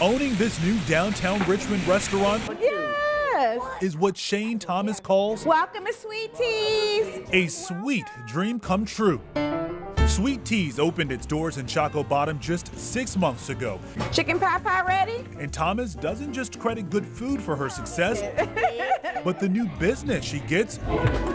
Owning this new downtown Richmond restaurant is what Shane Thomas calls Welcome to Sweet Teas. a sweet dream come true. Sweet Teas opened its doors in Chaco Bottom just 6 months ago. Chicken pot pie ready? And Thomas doesn't just credit good food for her success, but the new business she gets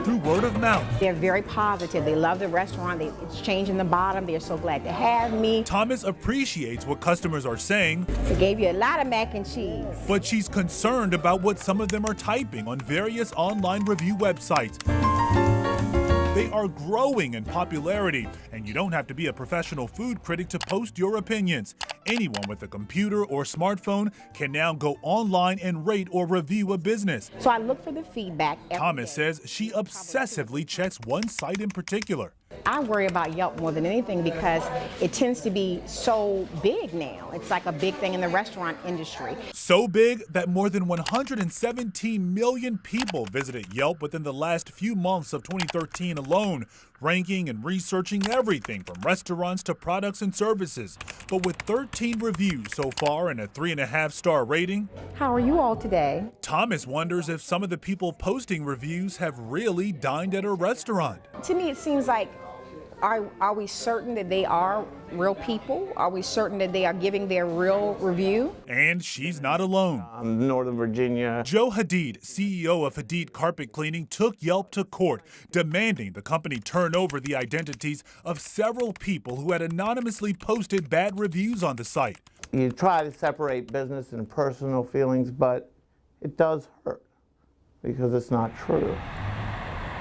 through word of mouth. They're very positive. They love the restaurant. It's changing the bottom. They're so glad to have me. Thomas appreciates what customers are saying, They gave you a lot of mac and cheese. but she's concerned about what some of them are typing on various online review websites. They are growing in popularity, and you don't have to be a professional food critic to post your opinions. Anyone with a computer or smartphone can now go online and rate or review a business. So I look for the feedback. Thomas says she obsessively checks one site in particular. I worry about Yelp more than anything because it tends to be so big now. It's like a big thing in the restaurant industry. So big that more than 117 million people visited Yelp within the last few months of 2013 alone, ranking and researching everything from restaurants to products and services. But with 13 reviews so far and a 3.5-star rating, How are you all today? Thomas wonders if some of the people posting reviews have really dined at her restaurant. To me, it seems like, are we certain that they are real people? Are we certain that they are giving their real review? And she's not alone. Northern Virginia. Joe Hadid, CEO of Hadid Carpet Cleaning, took Yelp to court, demanding the company turn over the identities of several people who had anonymously posted bad reviews on the site. You try to separate business and personal feelings, but it does hurt because it's not true.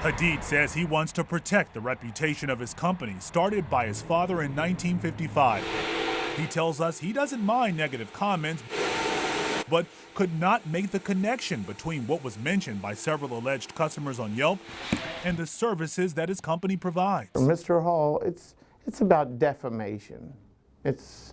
Hadid says he wants to protect the reputation of his company, started by his father in 1955. He tells us he doesn't mind negative comments, but could not make the connection between what was mentioned by several alleged customers on Yelp and the services that his company provides. For Mr. Hall, it's about defamation. It's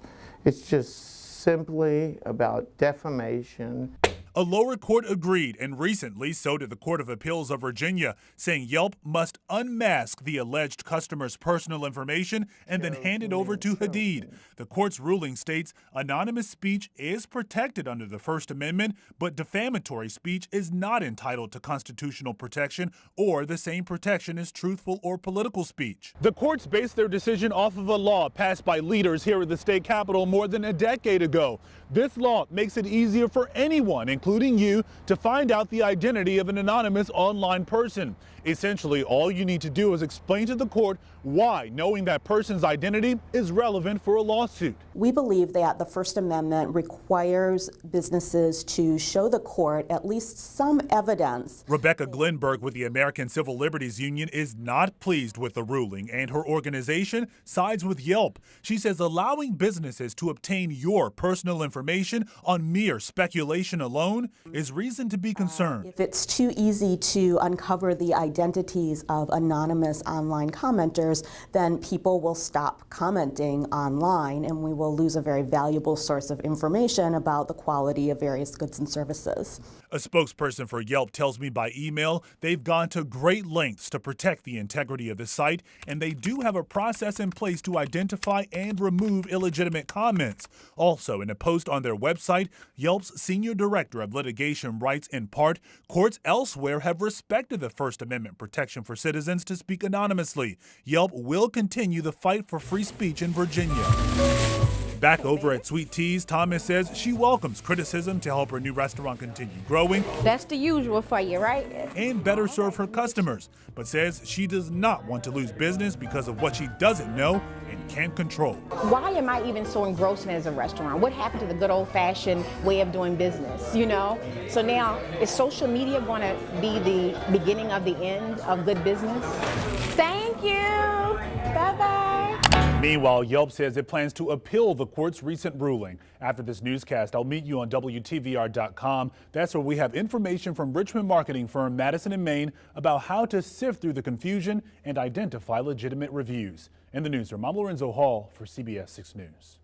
just simply about defamation. A lower court agreed, and recently so did the Court of Appeals of Virginia, saying Yelp must unmask the alleged customer's personal information and then hand it over to Hadid. The court's ruling states anonymous speech is protected under the First Amendment, but defamatory speech is not entitled to constitutional protection or the same protection as truthful or political speech. The courts based their decision off of a law passed by leaders here at the state capitol more than a decade ago. This law makes it easier for anyone, including you, to find out the identity of an anonymous online person. Essentially, all you need to do is explain to the court why knowing that person's identity is relevant for a lawsuit. We believe that the First Amendment requires businesses to show the court at least some evidence. Rebecca Glenberg with the American Civil Liberties Union is not pleased with the ruling, and her organization sides with Yelp. She says allowing businesses to obtain your personal information on mere speculation alone is reason to be concerned. If it's too easy to uncover the identities of anonymous online commenters, then people will stop commenting online and we will lose a very valuable source of information about the quality of various goods and services. A spokesperson for Yelp tells me by email they've gone to great lengths to protect the integrity of the site, and they do have a process in place to identify and remove illegitimate comments. Also, in a post on their website, Yelp's senior director of litigation writes, in part, courts elsewhere have respected the First Amendment protection for citizens to speak anonymously. Yelp will continue the fight for free speech in Virginia. Back over at Sweet Teas, Thomas says she welcomes criticism to help her new restaurant continue growing. That's the usual for you, right? And better serve her customers, but says she does not want to lose business because of what she doesn't know and can't control. Why am I even so engrossed in it as a restaurant? What happened to the good old-fashioned way of doing business, you know? So now, is social media going to be the beginning of the end of good business? Thank you. Bye-bye. Meanwhile, Yelp says it plans to appeal the court's recent ruling. After this newscast, I'll meet you on WTVR.com. That's where we have information from Richmond marketing firm Madison & Main about how to sift through the confusion and identify legitimate reviews. In the newsroom, I'm Lorenzo Hall for CBS 6 News.